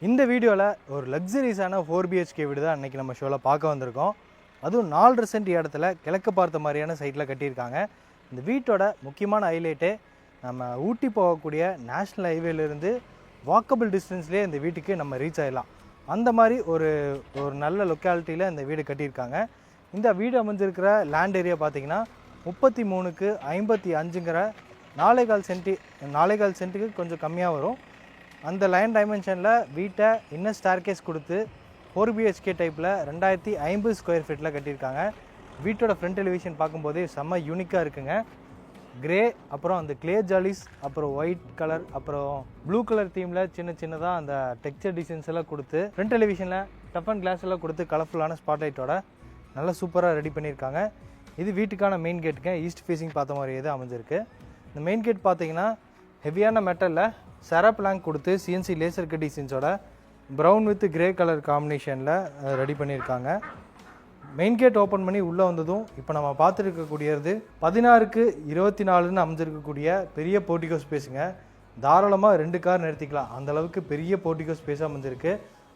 இந்த வீடியோவில் ஒரு லக்ஸரிஸான 4BHK வீடு தான் அன்றைக்கி நம்ம ஷோவில் பார்க்க வந்திருக்கோம். அதுவும் 4.5 சென்ட் இடத்துல கிழக்கு பார்த்த மாதிரியான சைட்டில் கட்டியிருக்காங்க. இந்த வீட்டோட முக்கியமான ஹைலைட்டே நம்ம ஊட்டி போகக்கூடிய நேஷ்னல் ஹைவேலேருந்து வாக்கபிள் டிஸ்டன்ஸ்லேயே இந்த வீட்டுக்கு நம்ம ரீச் ஆகிடலாம். அந்த மாதிரி ஒரு நல்ல லொக்காலிட்டியில் இந்த வீடு கட்டியிருக்காங்க. இந்த வீடு அமைஞ்சிருக்கிற லேண்ட் ஏரியா பார்த்திங்கன்னா 33க்கு 55ங்கிற 4.25 சென்ட்டுக்கு கொஞ்சம் கம்மியாக வரும். அந்த லைன் டைமென்ஷனில் வீட்டை இன்னர் ஸ்டார்கேஸ் கொடுத்து 4BHK டைப்பில் 2050 ஸ்கொயர் ஃபீட்டில் கட்டியிருக்காங்க. வீட்டோட ஃப்ரண்ட் எலிவேஷன் பார்க்கும்போதே செம்ம யூனிக்காக இருக்குங்க. கிரே, அப்புறம் அந்த கிளே ஜாலிஸ், அப்புறம் ஒயிட் கலர், அப்புறம் ப்ளூ கலர் தீமில் சின்னதாக அந்த டெக்ஸ்சர் டிசைன்ஸ் எல்லாம் கொடுத்து ஃப்ரண்ட் எலிவேஷனில் டஃப் அண்ட் கிளாஸ் எல்லாம் கொடுத்து கலர்ஃபுல்லான ஸ்பாட்லைட்டோட நல்லா சூப்பராக ரெடி பண்ணியிருக்காங்க. இது வீட்டுக்கான மெயின் கேட்டுங்க. ஈஸ்ட் ஃபேஸிங் பார்த்த மாதிரியே தான் அமைஞ்சிருக்கு. இந்த மெயின் கேட் பார்த்தீங்கன்னா ஹெவியான மெட்டலில் செரா பிளாங்க் கொடுத்து CNC லேசர் கட் டிசைன்ஸோட ப்ரௌன் வித் கிரே கலர் காம்பினேஷனில் ரெடி பண்ணியிருக்காங்க. மெயின் கேட் ஓப்பன் பண்ணி உள்ளே வந்ததும் இப்போ நம்ம பார்த்துருக்கக்கூடியது 16க்கு 24ன்னு அமைஞ்சிருக்கக்கூடிய பெரிய போர்ட்டிகோ ஸ்பேஸுங்க. தாராளமாக 2 கார் நிறுத்திக்கலாம், அந்தளவுக்கு பெரிய போர்ட்டிகோ ஸ்பேஸாக அமைஞ்சிருக்கு.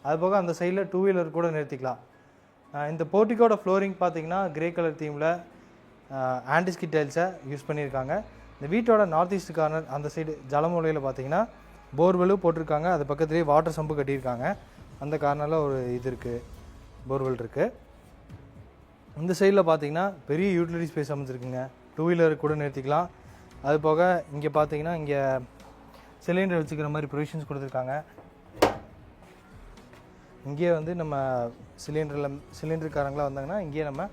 அதுபோக அந்த சைடில் 2 வீலர் கூட நிறுத்திக்கலாம். இந்த போர்ட்டிகோட ஃப்ளோரிங் பார்த்தீங்கன்னா கிரே கலர் தீமில் ஆன்டிஸ்கி டைல்ஸை யூஸ் பண்ணியிருக்காங்க. இந்த வீட்டோட நார்த் ஈஸ்ட் கார்னர் அந்த சைடு ஜலமூலையில் பார்த்தீங்கன்னா போர்வெலும் போட்டிருக்காங்க. அது பக்கத்துலேயே வாட்டர் சம்பு கட்டியிருக்காங்க. அந்த கார்னரில் ஒரு இது இருக்குது, போர்வெல் இருக்குது. இந்த சைடில் பார்த்தீங்கன்னா பெரிய யூட்டிலிட்டி ஸ்பேஸ் அமைஞ்சிருக்குங்க. 2 வீலர் கூட நிறுத்திக்கலாம். அது போக இங்கே பார்த்தீங்கன்னா இங்கே சிலிண்டர் வச்சுக்கிற மாதிரி ப்ரொவிஷன்ஸ் கொடுத்துருக்காங்க. இங்கேயே வந்து நம்ம சிலிண்டருக்காரங்களாம் வந்தாங்கன்னா இங்கேயே நம்ம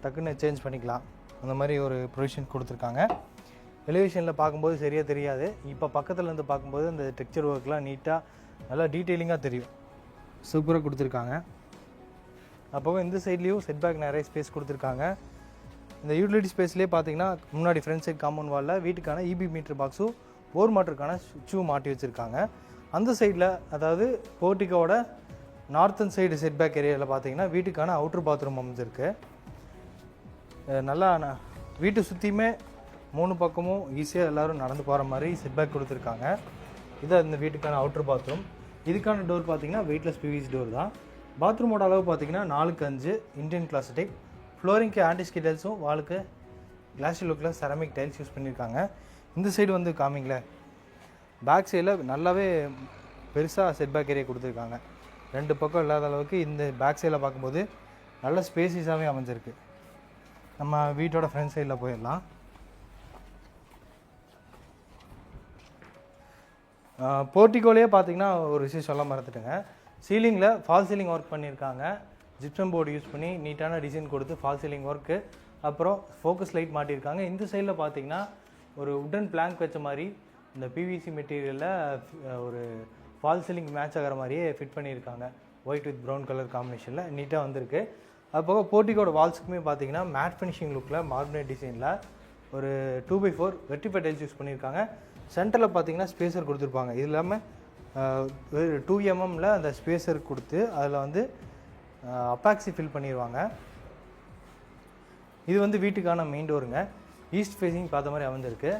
டக்குன்னு சேஞ்ச் பண்ணிக்கலாம். அந்த மாதிரி ஒரு ப்ரொவிஷன் கொடுத்துருக்காங்க. எலிவேஷனில் பார்க்கும்போது சரியாக தெரியாது. இப்போ பக்கத்தில் இருந்து பார்க்கும்போது அந்த டெக்ஸ்சர் ஒர்க்லாம் நீட்டாக நல்லா டீட்டெயிலிங்காக தெரியும். சூப்பராக கொடுத்துருக்காங்க. அப்போது இந்த சைட்லேயும் செட்பேக் நிறைய ஸ்பேஸ் கொடுத்துருக்காங்க. இந்த யூட்டிலிட்டி ஸ்பேஸ்லேயே பார்த்தீங்கன்னா முன்னாடி ஃப்ரண்ட் சைட் காம்பவுண்ட் வாலில் வீட்டுக்கான EB மீட்டர் பாக்ஸும் போர் மாட்டருக்கான சுவிட்சும் மாட்டி வச்சுருக்காங்க. அந்த சைடில் அதாவது போர்ட்டிகோட நார்த்தன் சைடு செட்பேக் ஏரியாவில் பார்த்தீங்கன்னா வீட்டுக்கான அவுட்ரு பாத்ரூம் அமைஞ்சிருக்கு. நல்லா வீட்டை சுற்றியுமே 3 பக்கமும் ஈஸியாக எல்லோரும் நடந்து போகிற மாதிரி செட்பேக் கொடுத்துருக்காங்க. இதை இந்த வீட்டுக்கான அவுட்ரு பாத்ரூம். இதுக்கான டோர் பார்த்தீங்கன்னா வெயிட்லெஸ் PVC டோர் தான். பாத்ரூமோட அளவு பார்த்தீங்கன்னா 4x5 இந்தியன் கிளாஸ் டைப். ஃப்ளோரிங்க்கு ஆன்டிஸ்கி டைல்ஸும் வாலுக்கு கிளாஸி லுக்கில் செராமிக் டைல்ஸ் யூஸ் பண்ணியிருக்காங்க. இந்த சைடு வந்து காமிங்களேன், பேக் சைடில் நல்லாவே பெருசாக செட்பேக் ஏரியா கொடுத்துருக்காங்க. 2 பக்கம் இல்லாத அளவுக்கு இந்த பேக் சைடில் பார்க்கும்போது நல்ல ஸ்பேசிஸாகவே அமைஞ்சிருக்கு. நம்ம வீட்டோட ஃப்ரண்ட் சைடில் போயிடலாம். போர்ட்டிகோலேயே பார்த்தீங்கன்னா ஒரு விஷயம் சொல்ல மறந்துட்டுங்க. சீலிங்கில் ஃபால் சீலிங் ஒர்க் பண்ணியிருக்காங்க. ஜிப்சம் போர்டு யூஸ் பண்ணி நீட்டான டிசைன் கொடுத்து ஃபால் சீலிங் ஒர்க்கு, அப்புறம் ஃபோக்கஸ் லைட் மாட்டியிருக்காங்க. இந்த சைடில் பார்த்தீங்கன்னா ஒரு உட்டன் பிளாங்க் வச்ச மாதிரி இந்த PVC மெட்டீரியலில் ஒரு ஃபால் சீலிங் மேட்ச் ஆகிற மாதிரியே ஃபிட் பண்ணியிருக்காங்க. ஒயிட் வித் ப்ரௌன் கலர் காம்பினேஷனில் நீட்டாக வந்திருக்கு. அதுபோக போர்ட்டிகோட வால்ஸுக்குமே பார்த்தீங்கன்னா மேட் ஃபினிஷிங் லுக்கில் மார்பினேட் டிசைனில் ஒரு 2x4 வெர்டிஃபை டைல்ஸ் யூஸ் பண்ணியிருக்காங்க. சென்டரில் பார்த்தீங்கன்னா ஸ்பேசர் கொடுத்துருப்பாங்க. இது இல்லாமல் 2 mmல அந்த ஸ்பேசர் கொடுத்து அதில் வந்து அப்பாக்சி ஃபில் பண்ணிடுவாங்க. இது வந்து வீட்டுக்கான மெயின் டோருங்க. ஈஸ்ட் ஃபேஸிங் பார்த்த மாதிரி அமைஞ்சிருக்கு.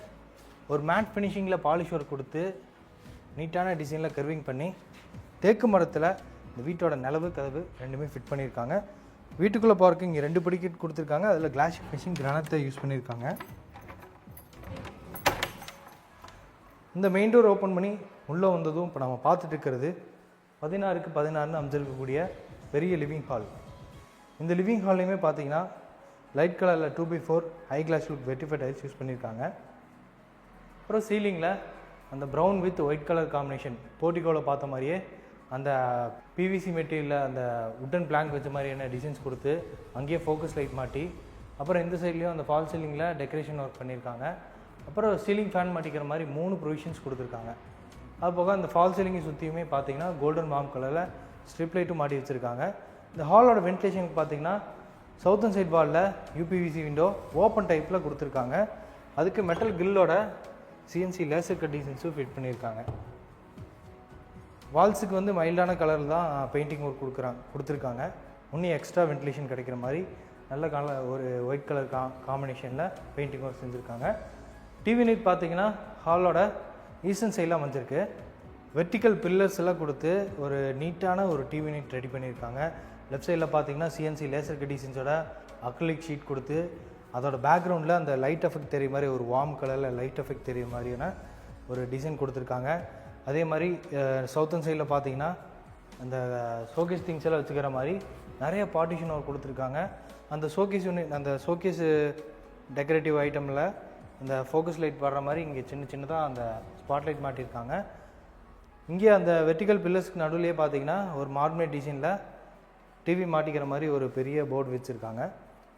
ஒரு மேட் ஃபினிஷிங்கில் பாலிஷ் ஒர்க் கொடுத்து நீட்டான டிசைனில் கர்விங் பண்ணி தேக்கு மரத்தில் இந்த வீட்டோட நிலவு கதவு ரெண்டுமே ஃபிட் பண்ணியிருக்காங்க. வீட்டுக்குள்ளே போகிறதுக்கு இங்கே 2 படிக்கட் கொடுத்துருக்காங்க. அதில் கிளாஸ் ஃபினிஷிங் கிரானைட்டை யூஸ் பண்ணியிருக்காங்க. இந்த மெயின் டோர் ஓப்பன் பண்ணி உள்ளே வந்ததும் இப்போ நம்ம பார்த்துட்டு இருக்கிறது 16க்கு 16ன்னு அமைஞ்சிருக்கக்கூடிய பெரிய லிவிங் ஹால். இந்த லிவிங் ஹால்லையுமே பார்த்தீங்கன்னா லைட் கலரில் 2x4 ஹை கிளாஸ் லுக் வெர்டிஃபை டைல்ஸ் யூஸ் பண்ணியிருக்காங்க. அப்புறம் சீலிங்கில் அந்த brown with white colour combination போர்ட்டிகோவில் பார்த்த மாதிரியே அந்த PVC மெட்டீரியலில் அந்த உட்டன் பிளாங்க் வச்ச மாதிரியான டிசைன்ஸ் கொடுத்து அங்கேயே ஃபோக்கஸ் லைட் மாட்டி, அப்புறம் இந்த சைட்லேயும் அந்த ஃபால் சீலிங்கில் டெக்கரேஷன் ஒர்க் பண்ணியிருக்காங்க. அப்புறம் சீலிங் ஃபேன் மாட்டிக்கிற மாதிரி 3 ப்ரொவிஷன்ஸ் கொடுத்துருக்காங்க. அது போக அந்த ஃபால் சீலிங்கை சுற்றியுமே பார்த்தீங்கன்னா கோல்டன் பாம் கலரில் ஸ்ட்ரிப் லைட்டும் மாட்டி வச்சுருக்காங்க. இந்த ஹாலோட வென்டிலேஷனுக்கு பார்த்தீங்கன்னா சவுத்தன் சைட் வாலில் UPVC விண்டோ ஓப்பன் டைப்பில் கொடுத்துருக்காங்க. அதுக்கு மெட்டல் கிரில்லோட CNC லேசர் கட் டிசைன்ஸும் ஃபிட் பண்ணியிருக்காங்க. வால்ஸுக்கு வந்து மைல்டான கலரில் தான் பெயிண்டிங் ஒர்க் கொடுத்துருக்காங்க. இன்னும் எக்ஸ்ட்ரா வென்டிலேஷன் கிடைக்கிற மாதிரி நல்ல ஒரு ஒயிட் கலர் காம்பினேஷனில் பெயிண்டிங் ஒர்க் செஞ்சுருக்காங்க. டிவி லைட் பார்த்தீங்கன்னா ஹாலோட ஈஸ்டர்ன் சைடில் அமைஞ்சிருக்கு. வெர்டிக்கல் பில்லர்ஸ் எல்லாம் கொடுத்து ஒரு நீட்டான ஒரு டிவி யூனிட் ரெடி பண்ணியிருக்காங்க. லெஃப்ட் சைடில் பார்த்தீங்கன்னா சிஎன்சி லேசர் கட் டிசைன்ஸோட அக்ரிலிக் ஷீட் கொடுத்து அதோட பேக்ரவுண்டில் அந்த லைட் எஃபெக்ட் தெரிய மாதிரி ஒரு வார்ம் கலரில் லைட் எஃபெக்ட் தெரிய மாதிரியான ஒரு டிசைன் கொடுத்துருக்காங்க. அதே மாதிரி சவுத்தன் சைடில் பார்த்தீங்கன்னா அந்த ஷோகேஸ் திங்ஸ் எல்லாம் வச்சுக்கிற மாதிரி நிறைய பார்ட்டிஷன் ஒர்க் கொடுத்துருக்காங்க. அந்த ஷோகேஸ் யூனிட் அந்த ஷோகேஸ் டெக்கரேட்டிவ் ஐட்டமில் இந்த ஃபோக்கஸ் லைட் வர்ற மாதிரி இங்கே சின்னதாக அந்த ஸ்பாட்லைட் மாட்டியிருக்காங்க. இங்கே அந்த வெர்டிக்கல் பில்லர்ஸ்க்கு நடுவிலே பார்த்தீங்கன்னா ஒரு மார்மேட் டிசைனில் டிவி மாட்டிக்கிற மாதிரி ஒரு பெரிய போர்டு வச்சுருக்காங்க.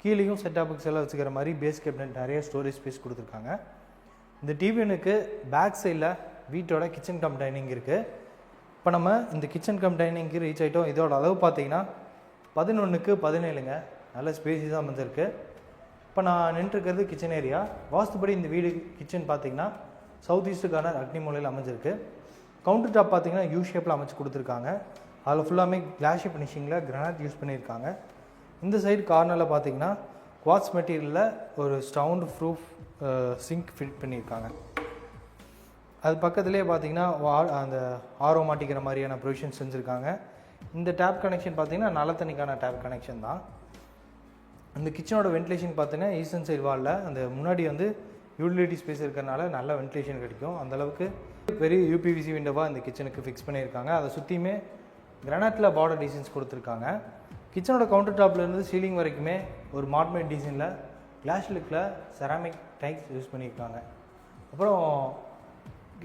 கீழேயும் செட்டாப் பாக்ஸ் எல்லாம் வச்சுக்கிற மாதிரி பேஸ் கேபினட் நிறைய ஸ்டோரேஜ் ஸ்பேஸ் கொடுத்துருக்காங்க. இந்த டிவினுக்கு பேக் சைடில் வீட்டோட கிச்சன் கம் டைனிங் இருக்குது. இப்போ நம்ம இந்த கிச்சன் கம் டைனிங்க்கு ரீச் ஆகிட்டோம். இதோட அளவு பார்த்தீங்கன்னா 11:17ங்க. நல்ல ஸ்பேஸிஸாக அமைஞ்சிருக்கு. இப்போ நான் நின்றுருக்கிறது கிச்சன் ஏரியா. வாஸ்துபடி இந்த வீடு கிச்சன் பார்த்தீங்கன்னா சவுத் ஈஸ்ட்டுக்கான அக்னி மூலையில் அமைஞ்சிருக்கு. கவுண்டர் டாப் பார்த்தீங்கன்னா யூ ஷேப்பில் அமைச்சு கொடுத்துருக்காங்க. அதில் ஃபுல்லாமே கிளாஸ் ஃபினிஷிங்கில் கிரானைட் யூஸ் பண்ணியிருக்காங்க. இந்த சைடு கார்னரில் பார்த்தீங்கன்னா குவாட்ஸ் மெட்டீரியலில் ஒரு சவுண்ட் ப்ரூஃப் சிங்க் ஃபிட் பண்ணியிருக்காங்க. அது பக்கத்துலேயே பார்த்தீங்கன்னா அந்த ஆரோ மாட்டிக்கிற மாதிரியான ப்ரொவிஷன் செஞ்சுருக்காங்க. இந்த டேப் கனெக்ஷன் பார்த்தீங்கன்னா நல்ல தண்ணிக்கான டேப் கனெக்ஷன் தான். இந்த கிச்சனோட வென்டிலேஷன் பார்த்தீங்கன்னா ஈஸ்டர்ன் சைடு வாலில் அந்த முன்னாடி வந்து யூட்டிலிட்டி ஸ்பேஸ் இருக்கிறனால நல்ல வென்டிலேஷன் கிடைக்கும். அந்தளவுக்கு பெரிய யூபிவிசி விண்டோவாக இந்த கிச்சனுக்கு ஃபிக்ஸ் பண்ணியிருக்காங்க. அதை சுற்றியுமே கிரானைட்டில் பார்டர் டிசைன்ஸ் கொடுத்துருக்காங்க. கிச்சனோட கவுண்டர் டாப்லேருந்து சீலிங் வரைக்குமே ஒரு மார்மேட் டிசைனில் கிளாஸ் லுக்கில் செராமிக் டைல்ஸ் யூஸ் பண்ணியிருக்காங்க. அப்புறம்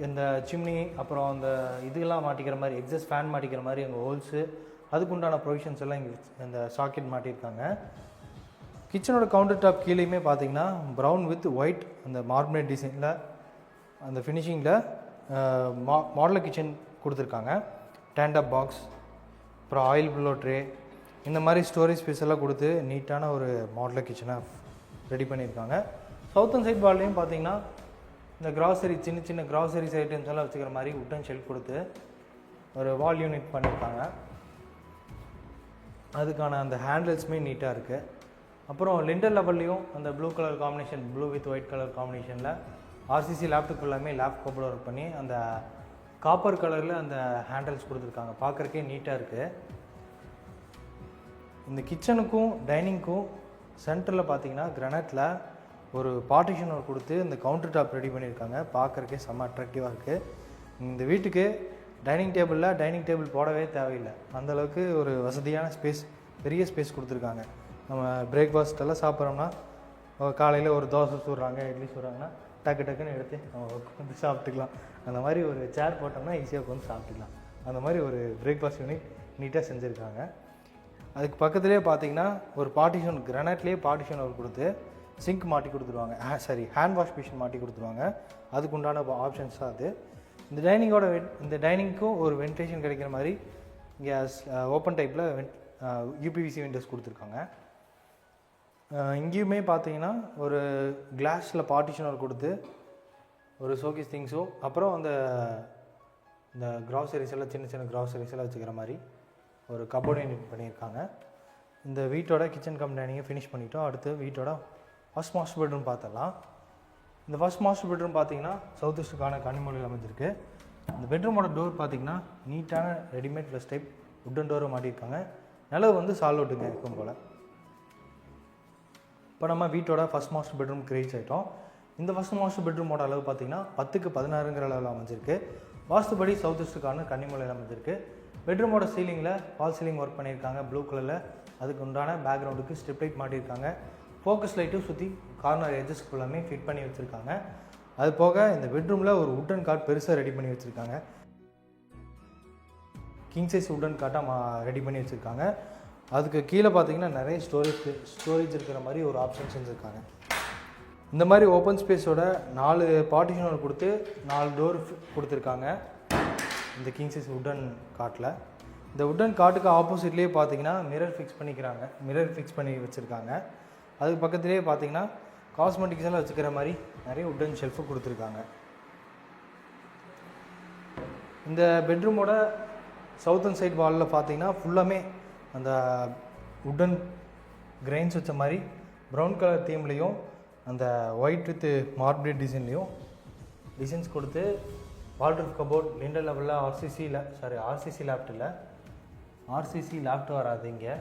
இந்த சிம்னி அப்புறம் அந்த இதெல்லாம் மாட்டிக்கிற மாதிரி எக்ஸஸ் ஃபேன் மாட்டிக்கிற மாதிரி அங்கே ஹோல்ஸு அதுக்குண்டான ப்ரொவிஷன்ஸ் எல்லாம் இங்கே இந்த சாக்கெட் மாட்டியிருக்காங்க. கிச்சனோட கவுண்டர் டாப் கீழேயுமே பார்த்தீங்கன்னா ப்ரௌன் வித் ஒயிட் அந்த மார்மேட் டிசைனில் அந்த ஃபினிஷிங்கில் மாடலர் கிச்சன் கொடுத்துருக்காங்க. ஸ்டாண்டப் பாக்ஸ் அப்புறம் ஆயில் ப்ளோ ட்ரே இந்த மாதிரி ஸ்டோரேஜ் ஸ்பேஸ் எல்லாம் கொடுத்து நீட்டான ஒரு மாடலர் கிச்சனை ரெடி பண்ணியிருக்காங்க. சவுத்தன் சைட் வால்லையும் பார்த்தீங்கன்னா இந்த கிராசரி சின்ன கிராசரிஸ் ஐட்டம்ஸ் எல்லாம் வச்சுக்கிற மாதிரி உட்டன் ஷெல்ஃப் கொடுத்து ஒரு வால் யூனிட் பண்ணியிருக்காங்க. அதுக்கான அந்த ஹேண்டில்ஸுமே நீட்டாக இருக்குது. அப்புறம் லிண்டர் லெவல்லையும் அந்த blue colour combination blue with white colour காம்பினேஷனில் ஆர்சிசி லேப்டாப் எல்லாமே லேப் கபோர்டு ஒர்க் பண்ணி அந்த காப்பர் கலரில் அந்த ஹேண்டில்ஸ் கொடுத்துருக்காங்க. பார்க்குறக்கே நீட்டாக இருக்குது. இந்த கிச்சனுக்கும் டைனிங்க்கும் சென்டரில் பார்த்தீங்கன்னா கிரானைட்டில் ஒரு பார்ட்டிஷன் ஒர்க் கொடுத்து இந்த கவுண்டர் டாப் ரெடி பண்ணியிருக்காங்க. பார்க்குறக்கே செம்ம அட்ராக்டிவாக இருக்குது. இந்த வீட்டுக்கு டைனிங் டேபிள் போடவே தேவையில்லை. அந்தளவுக்கு ஒரு வசதியான ஸ்பேஸ் பெரிய ஸ்பேஸ் கொடுத்துருக்காங்க. நம்ம பிரேக்ஃபாஸ்ட்டெல்லாம் சாப்பிட்றோம்னா காலையில் ஒரு தோசை சுடுறாங்க இட்லி சுடுறாங்கன்னா டக்குன்னு எடுத்து நம்ம உட்காந்து சாப்பிட்டுக்கலாம். அந்த மாதிரி ஒரு சேர் போட்டோம்னா ஈஸியாக உட்காந்து சாப்பிட்டுக்கலாம். அந்த மாதிரி ஒரு பிரேக்ஃபாஸ்ட் யூனிட் நீட்டாக செஞ்சுருக்காங்க. அதுக்கு பக்கத்துலேயே பார்த்தீங்கன்னா ஒரு பார்ட்டிஷன் கிரானைட்லேயே பார்ட்டிஷன் ஒர்க் கொடுத்து சிங்க் மாட்டி கொடுத்துருவாங்க. ஹேண்ட் வாஷ் மிஷின் மாட்டி கொடுத்துருவாங்க. அதுக்கு உண்டான ஆப்ஷன்ஸ் தான் அது. இந்த டைனிங்க்கும் ஒரு வென்டிலேஷன் கிடைக்கிற மாதிரி இங்கே ஓப்பன் டைப்பில் யூபிவிசி விண்டோஸ் கொடுத்துருக்காங்க. இங்கேயுமே பார்த்தீங்கன்னா ஒரு கிளாஸில் பார்ட்டிஷன் ஒர்க் கொடுத்து ஒரு ஷோகேஸ் திங்ஸும் அப்புறம் இந்த கிராசரிஸ் எல்லாம் சின்ன கிராசரிஸ் எல்லாம் வச்சுக்கிற மாதிரி ஒரு கபோர்ட் யூனிட் பண்ணியிருக்காங்க. இந்த வீட்டோட கிச்சன் கம் டைனிங்கை ஃபினிஷ் பண்ணிட்டோம். அடுத்து வீட்டோட ஃபர்ஸ்ட் மாஸ்டர் பெட்ரூம் பார்த்தலாம். இந்த ஃபர்ஸ்ட் மாஸ்டர் பெட்ரூம் பார்த்தீங்கன்னா சவுத் ஈஸ்ட்டுக்கான கன்னிமூலையில் அமைஞ்சிருக்கு. இந்த பெட்ரூமோட டோர் பார்த்தீங்கன்னா நீட்டான ரெடிமேட் ப்ளஸ் டைப் உட்டன் டோரை மாட்டியிருக்காங்க. நிலவு வந்து சால்வுட்டுங்க இருக்கும் போல். இப்போ நம்ம வீட்டோட ஃபர்ஸ்ட் மாஸ்டர் பெட்ரூம் ரீச் ஆகிட்டோம். இந்த ஃபர்ஸ்ட் மாஸ்டர் பெட்ரூமோட அளவு பார்த்தீங்கன்னா 10x16ங்கிற அளவில் அமைஞ்சிருக்கு. வாஸ்துபடி சவுத் ஈஸ்ட்டுக்கான கன்னிமூலையில் அமைஞ்சிருக்கு. பெட்ரூமோட சீலிங்கில் ஃபால் சீலிங் ஒர்க் பண்ணியிருக்காங்க ப்ளூ கலரில். அதுக்கு உண்டான பேக்ரவுண்டுக்கு ஸ்ட்ரிப் லைட் மாட்டியிருக்காங்க. ஃபோக்கஸ் லைட்டும் சுற்றி கார்னர் எட்ஜஸ் ஃபுல்லாமே ஃபிட் பண்ணி வச்சுருக்காங்க. அது போக இந்த பெட்ரூமில் ஒரு உட்டன் காட் பெருசாக ரெடி பண்ணி வச்சுருக்காங்க. கிங் சைஸ் உட்டன் காட்டாக ரெடி பண்ணி வச்சுருக்காங்க. அதுக்கு கீழே பார்த்தீங்கன்னா நிறைய ஸ்டோரேஜ் இருக்கிற மாதிரி ஒரு ஆப்ஷன் செஞ்சுருக்காங்க. இந்த மாதிரி ஓப்பன் ஸ்பேஸோட 4 பார்ட்டிஷன் கொடுத்து 4 டோர் கொடுத்துருக்காங்க இந்த கிங் சைஸ் உட்டன் காட்டில். இந்த உட்டன் காட்டுக்கு ஆப்போசிட்லேயே பார்த்தீங்கன்னா மிரர் ஃபிக்ஸ் பண்ணி வச்சுருக்காங்க. அதுக்கு பக்கத்துலேயே பார்த்தீங்கன்னா காஸ்மெட்டிக்ஸ் எல்லாம் வச்சுக்கிற மாதிரி நிறைய உட்டன் ஷெல்ஃபு கொடுத்துருக்காங்க. இந்த பெட்ரூமோட சவுத்தன் சைட் வாலில் பார்த்தீங்கன்னா ஃபுல்லாமே அந்த உட்டன் கிரைன்ஸ் வச்ச மாதிரி ப்ரௌன் கலர் தீம்லேயும் அந்த ஒயிட் வித் மார்பிள் டிசைன்லேயும் டிசைன்ஸ் கொடுத்து வால்ட்ரூஃப் கபோர்ட் லிண்டர் லெவலில் ஆர்சிசி லேப்ட் இல்லை, ஆர்சிசி லேப்ட் வராது இங்கே.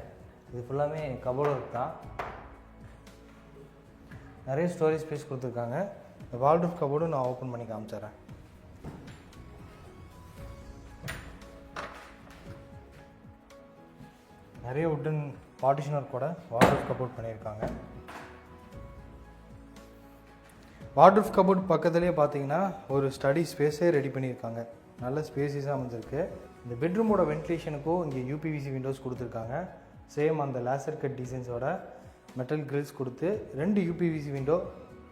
இது ஃபுல்லாமே கபோர்டு ஒர்க் தான். நிறைய ஸ்டோரேஜ் ஸ்பேஸ் கொடுத்துருக்காங்க. இந்த வால்ட்ரூஃப் கபோர்டு நான் ஓப்பன் பண்ணி காமிச்சிட்றேன். நிறைய உட்டன் பார்ட்டிஷன் ஒர்க் கூட வால்ட்ரூஃப் கபோர்ட் பண்ணியிருக்காங்க. வார்ட்ரூஃப் கபோர்ட் பக்கத்துலேயே பார்த்தீங்கன்னா ஒரு ஸ்டடி ஸ்பேஸே ரெடி பண்ணியிருக்காங்க. நல்ல ஸ்பேஸஸாக அமைஞ்சிருக்கு. இந்த பெட்ரூமோட வென்டிலேஷனுக்கும் இங்கே யூபிவிசி விண்டோஸ் கொடுத்துருக்காங்க. சேம் அந்த லேசர் கட் டிசைன்ஸோட மெட்டல் கிரில்ஸ் கொடுத்து 2 யூபிவிசி விண்டோ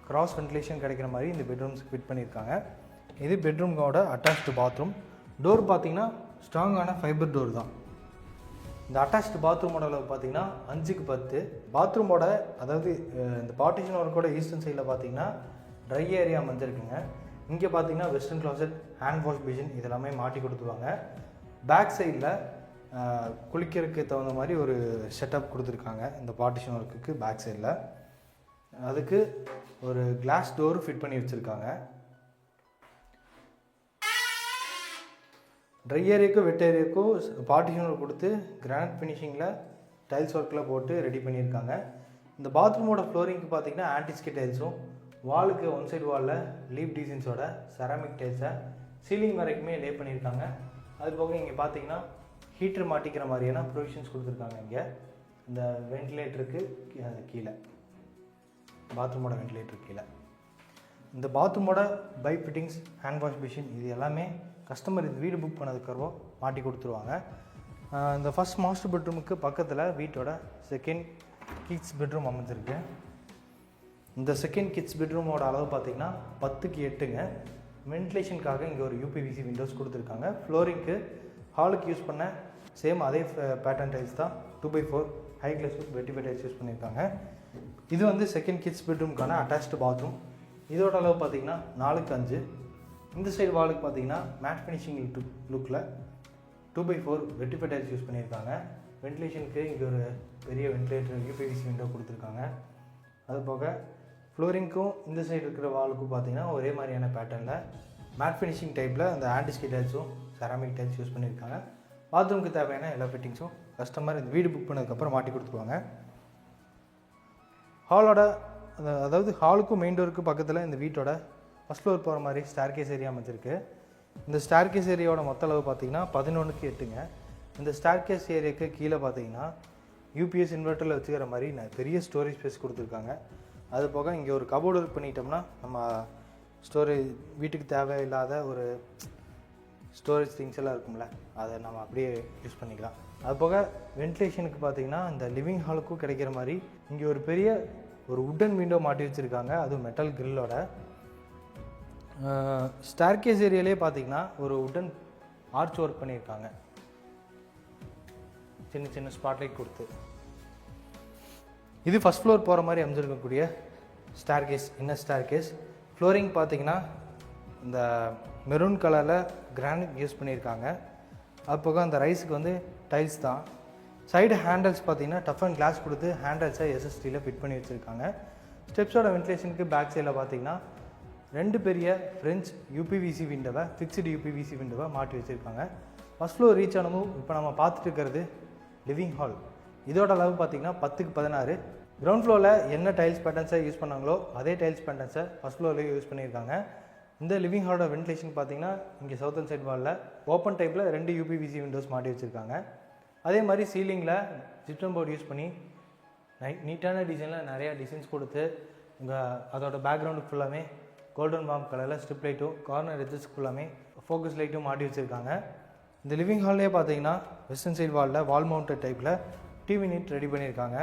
கிராஸ் வென்டிலேஷன் கிடைக்கிற மாதிரி இந்த பெட்ரூம்ஸ்க்கு ஃபிட் பண்ணியிருக்காங்க. இது பெட்ரூமோட அட்டாச்டு பாத்ரூம். டோர் பார்த்தீங்கன்னா ஸ்ட்ராங்கான ஃபைபர் டோர் தான். இந்த அட்டாச்டு பாத்ரூமோட அளவு பார்த்தீங்கன்னா 5க்கு 10. பாத்ரூமோட அதாவது இந்த பார்ட்டிஷன் ஒர்க்கோட ஈஸ்டர்ன் சைடில் பார்த்தீங்கன்னா ட்ரை ஏரியா அமைஞ்சிருக்குங்க. இங்கே பார்த்தீங்கன்னா western closet, hand wash basin இதெல்லாமே மாட்டி கொடுத்துருவாங்க. பேக் சைடில் குளிக்கிறதுக்கு தகுந்த மாதிரி ஒரு செட்டப் கொடுத்துருக்காங்க இந்த பார்ட்டிஷன் ஒர்க்குக்கு பேக் சைடில். அதுக்கு ஒரு கிளாஸ் டோர் ஃபிட் பண்ணி வச்சுருக்காங்க. ட்ரை ஏரியாவுக்கும் வெட் ஏரியாவுக்கும் பார்ட்டிஷன் ஒர்க் கொடுத்து கிரானைட் ஃபினிஷிங்கில் டைல்ஸ் ஒர்க்கில் போட்டு ரெடி பண்ணியிருக்காங்க. இந்த பாத்ரூமோட ஃப்ளோரிங்க்கு பார்த்தீங்கன்னா ஆன்டிஸ்கி டைல்ஸும், வாலுக்கு ஒன் சைடு வாலில் லீப் டிசைன்ஸோட செராமிக் டைல்ஸை சீலிங் வரைக்குமே லே பண்ணியிருக்காங்க. அது போக இங்கே பார்த்தீங்கன்னா ஹீட்டர் மாட்டிக்கிற மாதிரியான ப்ரொவிஷன்ஸ் கொடுத்துருக்காங்க. இங்கே இந்த வென்டிலேட்டருக்கு கீழே, பாத்ரூமோட வென்டிலேட்டருக்கு கீழே இந்த பாத்ரூமோட பை ஃபிட்டிங்ஸ், ஹேண்ட் வாஷ் மிஷின் இது எல்லாமே கஸ்டமர் இந்த வீடு புக் பண்ணதுக்கப்புறம் மாட்டி கொடுத்துருவாங்க. இந்த ஃபஸ்ட் மாஸ்டர் பெட்ரூமுக்கு பக்கத்தில் வீட்டோட செகண்ட் கிட்ஸ் பெட்ரூம் அமைஞ்சிருக்கு. இந்த செகண்ட் கிட்ஸ் பெட்ரூமோட அளவு பார்த்திங்கன்னா 10க்கு 8ங்க. வென்டிலேஷனுக்காக இங்கே ஒரு யூபிவிசி விண்டோஸ் கொடுத்துருக்காங்க. ஃப்ளோரிங்க்கு ஹாலுக்கு யூஸ் பண்ண சேம் அதே பேட்டர்ன் டைல்ஸ் தான் 2x4 high gloss with vitrified tiles use பண்ணியிருக்காங்க. இது வந்து செகண்ட் கிட்ஸ் பெட்ரூமுக்கான அட்டாச்டு பாத்ரூம். இதோட அளவு பார்த்திங்கன்னா 4க்கு 5. இந்த சைடு வாலுக்கு பார்த்தீங்கன்னா மேட் ஃபினிஷிங் லுக்கில் 2x4 வெட்டிஃபை டைல்ஸ் யூஸ் பண்ணியிருக்காங்க. வென்டிலேஷனுக்கு இங்கே ஒரு பெரிய வென்டிலேட்டர் யூபிவிசி விண்டோ கொடுத்துருக்காங்க. அது போக ஃப்ளோரிங்க்கும் இந்த சைடு இருக்கிற வாலுக்கும் பார்த்தீங்கன்னா ஒரே மாதிரியான பேட்டர்னில் மேட் ஃபினிஷிங் டைப்பில் அந்த ஆன்டிஸ்கி டைல்ஸும் செராமிக் டைல்ஸ் யூஸ் பண்ணியிருக்காங்க. பாத்ரூமுக்கு தேவையான எல்லா ஃபிட்டிங்ஸும் கஸ்டமர் இந்த வீடு புக் பண்ணதுக்கப்புறம் மாட்டி கொடுத்துருவாங்க. ஹாலோட அதாவது ஹாலுக்கும் மெயின் டோருக்கு பக்கத்தில் இந்த வீட்டோட ஃபஸ்ட் ஃப்ளோர் போகிற மாதிரி ஸ்டார்கேஸ் ஏரியா அமைச்சிருக்கு. இந்த ஸ்டார்கேஸ் ஏரியாவோட மொத்த அளவு பார்த்தீங்கன்னா 11க்கு 8ங்க. இந்த ஸ்டார்கேஸ் ஏரியாவுக்கு கீழே பார்த்தீங்கன்னா யூபிஎஸ் இன்வெர்ட்டரில் வச்சுக்கிற மாதிரி பெரிய ஸ்டோரேஜ் ஸ்பேஸ் கொடுத்துருக்காங்க. அது போக இங்கே ஒரு கபோர்டு ஒர்க் பண்ணிட்டோம்னா நம்ம ஸ்டோரேஜ் வீட்டுக்கு தேவையில்லாத ஒரு ஸ்டோரேஜ் திங்ஸ் எல்லாம் இருக்கும்ல, அதை நம்ம அப்படியே யூஸ் பண்ணிக்கலாம். அது போக வென்டிலேஷனுக்கு பார்த்தீங்கன்னா இந்த லிவிங் ஹாலுக்கும் கிடைக்கிற மாதிரி இங்கே ஒரு பெரிய ஒரு உட்டன் விண்டோ மாட்டி வச்சுருக்காங்க. அதுவும் மெட்டல் கிரில்லோட. ஸ்டார்கேஸ் ஏரியாலே பார்த்தீங்கன்னா ஒரு உட்டன் ஆர்ச் ஒர்க் பண்ணியிருக்காங்க, சின்ன சின்ன ஸ்பாட்லைட் கொடுத்து. இது ஃபஸ்ட் ஃப்ளோர் போகிற மாதிரி அமைஞ்சிருக்கக்கூடிய ஸ்டார்கேஸ், இன்னர் ஸ்டார்கேஸ். ஃப்ளோரிங் பார்த்தீங்கன்னா இந்த மெரூன் கலரில் கிரானைட் யூஸ் பண்ணியிருக்காங்க. அது போக அந்த ரைஸுக்கு வந்து டைல்ஸ் தான். சைடு ஹேண்டல்ஸ் பார்த்தீங்கன்னா டஃப் அண்ட் கிளாஸ் கொடுத்து ஹேண்டல்ஸை எஸ்எஸ்டியில் ஃபிட் பண்ணி வச்சுருக்காங்க. ஸ்டெப்ஸோட வென்டிலேஷனுக்கு பேக் சைடில் பார்த்தீங்கன்னா 2 பெரிய ஃப்ரெஞ்ச் யூபிவிசி விண்டோவை, ஃபிக்ஸ்டு யூபிவிசி விண்டோவை மாட்டி வச்சுருக்காங்க. ஃபஸ்ட் ஃப்ளோர் ரீச் ஆனதும் இப்போ நம்ம பார்த்துட்டு இருக்கிறது லிவிங் ஹால். இதோட அளவு பார்த்தீங்கன்னா 10க்கு 16. கிரவுண்ட் ஃப்ளோரில் என்ன டைல்ஸ் பேட்டர்ன்ஸை யூஸ் பண்ணாங்களோ அதே டைல்ஸ் பேட்டர்ன்ஸை ஃபஸ்ட் ஃப்ளோர்லேயே யூஸ் பண்ணியிருக்காங்க. இந்த லிவிங் ஹாலோட வென்டிலேஷன் பார்த்தீங்கன்னா இங்கே சவுத்தர்ன் சைட் வாலில் ஓப்பன் டைப்பில் 2 யூபிவிசி விண்டோஸ் மாட்டி வச்சுருக்காங்க. அதே மாதிரி சீலிங்கில் ஜிப்சம் போர்டு யூஸ் பண்ணி நீட்டான டிசைனில் நிறையா டிசைன்ஸ் கொடுத்து அதோட பேக்ரவுண்டுக்கு ஃபுல்லாமே கோல்டன் பாம் கலரில் ஸ்ட்ரிப் லைட்டும் கார்னர் எட்ஜஸ்க்கு ஃபுல்லாமே ஃபோக்கஸ் லைட்டும் மாட்டி வச்சுருக்காங்க. இந்த லிவிங் ஹால்லேயே பார்த்தீங்கன்னா வெஸ்டர்ன் சைட் வாலில் வால் மவுண்டட் டைப்பில் டிவி நீட் ரெடி பண்ணியிருக்காங்க.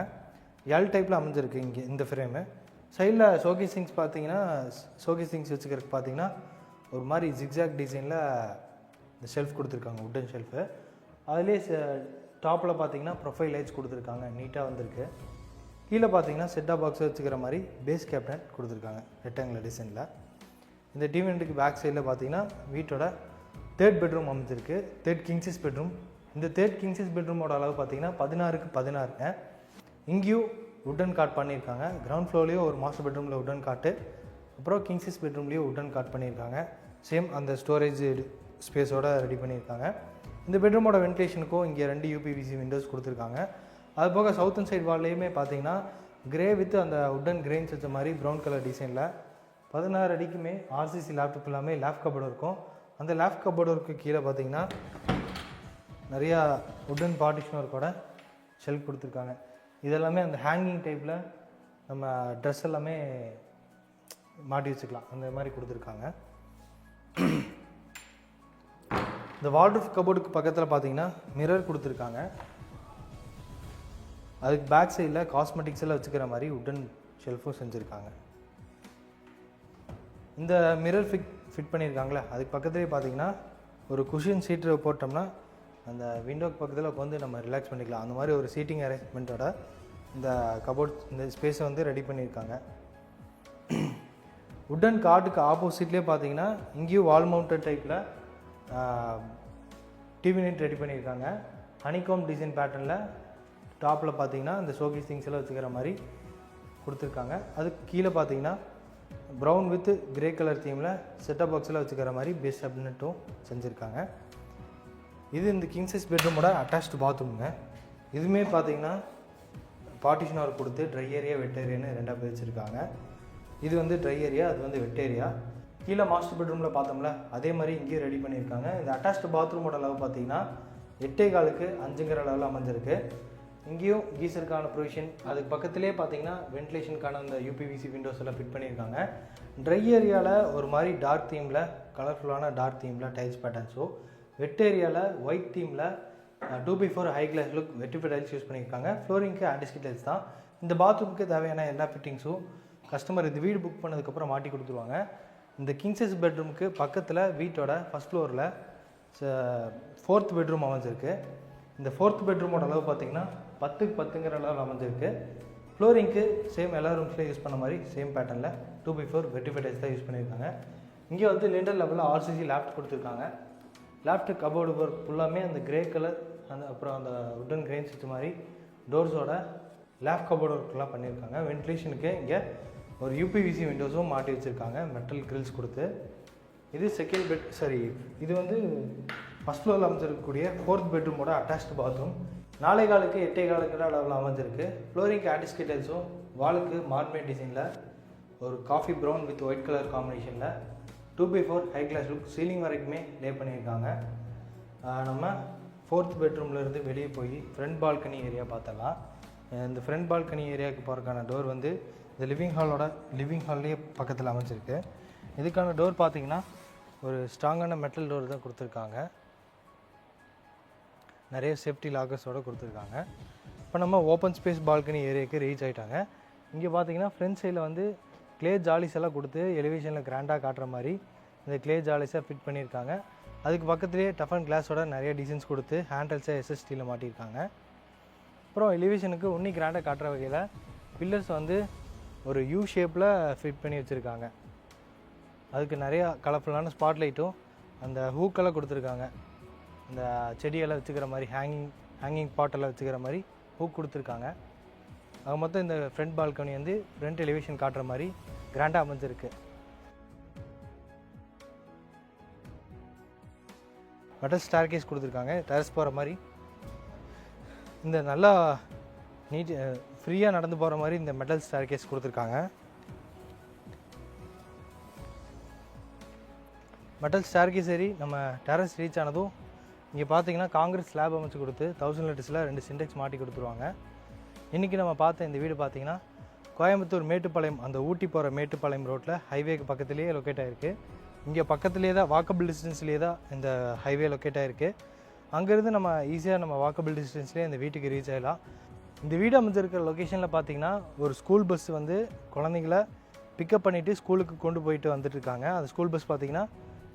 எல் டைப்பில் அமைஞ்சிருக்கு இங்கே இந்த ஃப்ரேமு. சைடில் ஷோகேஸ் திங்ஸ் பார்த்தீங்கன்னா ஷோகேஸ் திங்ஸ் வச்சுக்கிறதுக்கு பார்த்தீங்கன்னா ஒரு மாதிரி ஜிக்ஸாக் டிசைனில் இந்த ஷெல்ஃப் கொடுத்துருக்காங்க, உட்டன் ஷெல்ஃபு. அதுலேயே டாப்பில் பார்த்தீங்கன்னா ப்ரொஃபைல் லைட்ஸ் கொடுத்துருக்காங்க, நீட்டாக வந்திருக்கு. கீழே பார்த்தீங்கன்னா செட்டாப் பாக்ஸ் வச்சுக்கிற மாதிரி பேஸ் கேபினட் கொடுத்துருக்காங்க ரெக்டாங்குலர் டிசைனில். இந்த டிவி யூனிட்டுக்கு பேக் சைடில் பார்த்தீங்கன்னா வீட்டோட 3rd பெட்ரூம் அமைஞ்சிருக்கு, 3rd கிங்ஸஸ் பெட்ரூம். இந்த 3rd கிங்ஸஸ் பெட்ரூமோட அளவு பார்த்தீங்கன்னா 16க்கு 16ங்க. இங்கேயும் உட்டன் காட் பண்ணியிருக்காங்க. கிரவுண்ட் ஃப்ளோர்லேயும் ஒரு மாஸ்டர் பெட்ரூமில் உட்டன் காட்டு, அப்புறம் கிங்ஸஸ் பெட்ரூம்லேயும் உட்டன் காட் பண்ணியிருக்காங்க. சேம் அந்த ஸ்டோரேஜ் ஸ்பேஸோடு ரெடி பண்ணியிருக்காங்க. இந்த பெட்ரூமோட வென்டிலேஷனுக்கும் இங்கே 2 யூபிவிசி விண்டோஸ் கொடுத்துருக்காங்க. அது போக சவுத் அண்ட் சைட் வால்லையுமே பார்த்தீங்கன்னா கிரே வித் அந்த உட்டன் கிரெயின்ஸ் வச்ச மாதிரி ப்ரௌன் கலர் டிசைனில் 16 அடிக்குமே ஆர்சிசி லேப்டாப் எல்லாமே லேப் கபோர்டு இருக்கும். அந்த லேப் கபோர்டுக்கு கீழே பார்த்தீங்கன்னா நிறையா உட்டன் பார்ட்டிஷன் ஒர்க்கோட ஷெல்ஃப் கொடுத்துருக்காங்க. இதெல்லாமே அந்த ஹேங்கிங் டைப்பில் நம்ம ட்ரெஸ் எல்லாமே மாட்டி வச்சுக்கலாம், அந்த மாதிரி கொடுத்துருக்காங்க. இந்த வார்ட்ரோப் கபோர்டுக்கு பக்கத்தில் பார்த்தீங்கன்னா மிரர் கொடுத்துருக்காங்க. அதுக்கு பேக் சைடில் காஸ்மெட்டிக்ஸ் எல்லாம் வச்சுக்கிற மாதிரி உட்டன் ஷெல்ஃபும் செஞ்சுருக்காங்க. இந்த மிரர் ஃபிட் பண்ணியிருக்காங்களே அதுக்கு பக்கத்துலேயே பார்த்தீங்கன்னா ஒரு குஷன் சீட்டு போட்டோம்னா அந்த விண்டோக்கு பக்கத்தில் உட்காந்து நம்ம ரிலாக்ஸ் பண்ணிக்கலாம். அந்த மாதிரி ஒரு சீட்டிங் அரேஞ்ச்மெண்ட்டோட இந்த கபோர்ட் இந்த ஸ்பேஸை வந்து ரெடி பண்ணியிருக்காங்க. உட்டன் கார்டுக்கு ஆப்போசிட்லேயே பார்த்தீங்கன்னா இங்கேயும் வால் மவுண்டட் டைப்பில் டிவி யூனிட் ரெடி பண்ணியிருக்காங்க. ஹனிகாம் டிசைன் பேட்டர்னில் டாப்பில் பார்த்தீங்கன்னா இந்த ஷோகேஸ் திங்ஸ் எல்லாம் வச்சுக்கிற மாதிரி கொடுத்துருக்காங்க. அதுக்கு கீழே பார்த்தீங்கன்னா ப்ரௌன் வித் கிரே கலர் தீமில் செட்டப் பாக்ஸில் வச்சுக்கிற மாதிரி பேஸ் கேபினட்டும் செஞ்சுருக்காங்க. இது இந்த கிங் சைஸ் பெட்ரூமோட அட்டாச்டு பாத்ரூமுங்க. இதுவுமே பார்த்தீங்கன்னா பார்ட்டிஷன் ஒர்க் கொடுத்து ட்ரை ஏரியா வெட் ஏரியான்னு 2ஆக பிரிச்சிருக்காங்க. இது வந்து ட்ரை ஏரியா, அது வந்து வெட் ஏரியா. கீழே மாஸ்டர் பெட்ரூமில் பார்த்தோம்ல அதே மாதிரி இங்கேயும் ரெடி பண்ணியிருக்காங்க. இந்த அட்டாச்டு பாத்ரூமோட அளவு பார்த்தீங்கன்னா 8.4க்கு 5ங்கிற அளவில் அமைஞ்சிருக்கு. இங்கேயும் கீசருக்கான ப்ரொவிஷன், அதுக்கு பக்கத்துலேயே பார்த்தீங்கன்னா வென்டிலேஷனுக்கான அந்த யூபிவிசி விண்டோஸ் எல்லாம் ஃபிட் பண்ணியிருக்காங்க. ட்ரை ஏரியாவில் ஒரு மாதிரி டார்க் தீமில் கலர்ஃபுல்லான டார்க் தீமில் டைல்ஸ் பேட்டர்ன்ஸும், வெட் ஏரியாவில் ஒயிட் தீமில் 2x4 high gloss look vitrified tiles use பண்ணியிருக்காங்க. ஃப்ளோரிங்க்கு ஆன்டிஸ்கி டைல்ஸ் தான். இந்த பாத்ரூமுக்கு தேவையான எல்லா ஃபிட்டிங்ஸும் கஸ்டமர் இது வீடு புக் பண்ணதுக்கப்புறம் மாட்டி கொடுத்துருவாங்க. இந்த கிங் சைஸ் பெட்ரூமுக்கு பக்கத்தில் வீட்டோட ஃபஸ்ட் ஃப்ளோரில் 4th பெட்ரூம் அமைஞ்சிருக்கு. இந்த 4th பெட்ரூமோட அளவு பார்த்தீங்கன்னா 10க்கு 10ங்கிற அளவில் அமைஞ்சிருக்கு. ஃப்ளோரிங்க்கு சேம் எல்லா ரூம்ஸ்லேயும் யூஸ் பண்ண மாதிரி சேம் பேட்டர்னில் 2x4 வெட்டிஃபை டைல்ஸ் தான் யூஸ் பண்ணியிருக்காங்க. இங்கே வந்து லிண்டர் லெவலில் ஆர்சிசி லேப்ட் கொடுத்துருக்காங்க. லேப்ட் கபோர்டு ஒர்க் ஃபுல்லாமே அந்த கிரே கலர் அந்த அப்புறம் அந்த உட்டன் கிரெயின்ஸ் வச்ச மாதிரி டோர்ஸோட லேப் கபோர்டு ஒர்க்லாம் பண்ணியிருக்காங்க. வென்டிலேஷனுக்கு இங்கே ஒரு யூபிவிசி விண்டோஸும் மாட்டி வச்சுருக்காங்க மெட்டல் கிரில்ஸ் கொடுத்து. இது செகண்ட் பெட் இது வந்து ஃபஸ்ட் ஃப்ளோரில் அமைஞ்சிருக்கக்கூடிய 4th பெட்ரூமோட அட்டாச்டு பாத்ரூம். 4.4க்கு 8.4 அளவில் அமைஞ்சிருக்கு. ஃப்ளோரிங்க்கு ஆன்டிஸ்கி டைல்ஸும், வாலுக்கு மார்மேட் டிசைனில் ஒரு coffee brown with white colour காம்பினேஷனில் 2x4 high gloss look ceiling வரைக்குமே லே பண்ணியிருக்காங்க. நம்ம 4th பெட்ரூம்லேருந்து வெளியே போய் ஃப்ரண்ட் பால்கனி ஏரியா பார்த்தலாம். இந்த ஃப்ரண்ட் பால்கனி ஏரியாவுக்கு போகிறதுக்கான டோர் வந்து இந்த லிவிங் ஹால்லேயே பக்கத்தில் அமைஞ்சிருக்கு. இதுக்கான டோர் பார்த்தீங்கன்னா ஒரு ஸ்ட்ராங்கான மெட்டல் டோர் தான் கொடுத்துருக்காங்க. நிறைய சேஃப்டி லாக்கர்ஸோடு கொடுத்துருக்காங்க. இப்போ நம்ம ஓப்பன் ஸ்பேஸ் பால்கனி ஏரியாவுக்கு ரீச் ஆகிட்டாங்க. இங்கே பார்த்தீங்கன்னா ஃப்ரண்ட் சைடில் வந்து கிளே ஜாலிஸ் எல்லாம் கொடுத்து எலிவேஷனில் கிராண்டாக காட்டுற மாதிரி இந்த கிளே ஜாலிஸாக ஃபிட் பண்ணியிருக்காங்க. அதுக்கு பக்கத்துலேயே டஃப் அண்ட் கிளாஸோட நிறைய டிசைன்ஸ் கொடுத்து ஹேண்டல்ஸை எஸ்எஸ்டியில் மாட்டியிருக்காங்க. அப்புறம் எலிவேஷனுக்கு உன்னி கிராண்டாக காட்டுற வகையில் பில்லர்ஸ் வந்து ஒரு யூ ஷேப்பில் ஃபிட் பண்ணி வச்சுருக்காங்க. அதுக்கு நிறையா கலர்ஃபுல்லான ஸ்பாட் லைட்டும் அந்த ஹூக்கெல்லாம் கொடுத்துருக்காங்க. இந்த செடியெல்லாம் வச்சுக்கிற மாதிரி ஹேங்கிங் பாட்டெல்லாம் வச்சுக்கிற மாதிரி ஹூக் கொடுத்துருக்காங்க. அது மொத்தம் இந்த ஃப்ரண்ட் பால்கனி வந்து ஃப்ரண்ட் எலிவேஷன் காட்டுற மாதிரி கிராண்டாக அமைஞ்சிருக்கு. மெட்டல் ஸ்டேர் கேஸ் கொடுத்துருக்காங்க டெரஸ் போகிற மாதிரி. இந்த நல்லா நீட் ஃப்ரீயாக நடந்து போகிற மாதிரி இந்த மெட்டல் ஸ்டேர் கேஸ் கொடுத்துருக்காங்க. மெட்டல் ஸ்டேர் கேஸ் ஏறி நம்ம டெரஸ் ரீச் ஆனதும் இங்கே பார்த்தீங்கன்னா காங்கிரஸ் ஸ்லாப் அமைச்சு கொடுத்து 1000 லிட்டர்ஸில் 2 சிண்டெக்ஸ் மாட்டி கொடுத்துருவாங்க. இன்றைக்கி நம்ம பார்த்த இந்த வீடு பார்த்திங்கன்னா கோயம்புத்தூர் மேட்டுப்பாளையம், அந்த ஊட்டி போகிற மேட்டுப்பாளையம் ரோட்டில் ஹைவேக்கு பக்கத்துலேயே லொக்கேட் ஆகிருக்கு. இங்கே பக்கத்துலேயே தான் வாக்கபிள் டிஸ்டன்ஸ்லேயே தான் இந்த ஹைவே லொக்கேட் ஆகிருக்கு. அங்கேருந்து நம்ம ஈஸியாக நம்ம வாக்கபிள் டிஸ்டன்ஸ்லேயே இந்த வீட்டுக்கு ரீச் ஆகிடலாம். இந்த வீடு அமைஞ்சிருக்கிற லொக்கேஷனில் பார்த்திங்கன்னா ஒரு ஸ்கூல் பஸ் வந்து குழந்தைங்கள பிக்கப் பண்ணிவிட்டு ஸ்கூலுக்கு கொண்டு போயிட்டு வந்துட்டுருக்காங்க. அந்த ஸ்கூல் பஸ் பார்த்திங்கன்னா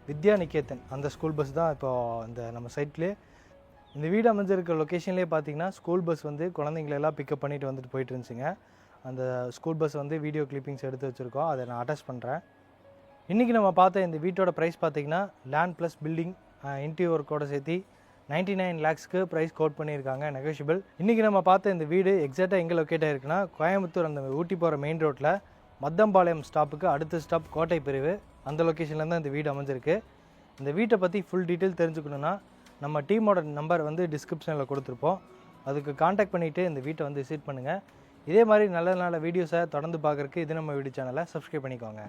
வித்யா நிகேதன், அந்த ஸ்கூல் பஸ் தான் இப்போது இந்த நம்ம சைட்லேயே இந்த வீடு அமைஞ்சிருக்கிற லொக்கேஷன்லேயே பார்த்திங்கன்னா ஸ்கூல் பஸ் வந்து குழந்தைங்களெல்லாம் பிக்கப் பண்ணிட்டு வந்துட்டு போயிட்டு இருந்துச்சுங்க. அந்த ஸ்கூல் பஸ் வந்து வீடியோ கிளிப்பிங்ஸ் எடுத்து வச்சுருக்கோம், அதை நான் அட்டாச் பண்ணுறேன். இன்றைக்கி நம்ம பார்த்த இந்த வீட்டோட ப்ரைஸ் பார்த்திங்கன்னா லேண்ட் ப்ளஸ் பில்டிங் இன்டீரியர் ஒர்க்கோட சேர்த்து 99 lakhsக்கு ப்ரைஸ் கோட் பண்ணியிருக்காங்க, நெகோஷியபிள். இன்றைக்கி நம்ம பார்த்த இந்த வீடு எக்ஸாக்டாக எங்கே லொக்கேட் ஆகிருக்குன்னா கோயம்புத்தூர் அந்த ஊட்டி போகிற மெயின் ரோட்டில் மத்தம்பாளையம் ஸ்டாப்புக்கு அடுத்த ஸ்டாப் கோட்டை பிரிவு. அந்த லொக்கேஷனில் தான் இந்த வீடு அமைஞ்சிருக்கு. இந்த வீட்டை பற்றி ஃபுல் டீட்டெயில் தெரிஞ்சுக்கணுன்னா நம்ம டீமோட நம்பர் வந்து டிஸ்கிரிப்ஷனில் கொடுத்துருப்போம். அதுக்கு காண்டாக்ட் பண்ணிவிட்டு இந்த வீட்டை வந்து விசிட் பண்ணுங்கள். இதே மாதிரி நல்ல நல்ல வீடியோஸை தொடர்ந்து பார்க்குறதுக்கு இது நம்ம வீடியோ சேனலை சப்ஸ்கிரைப் பண்ணிக்கோங்க.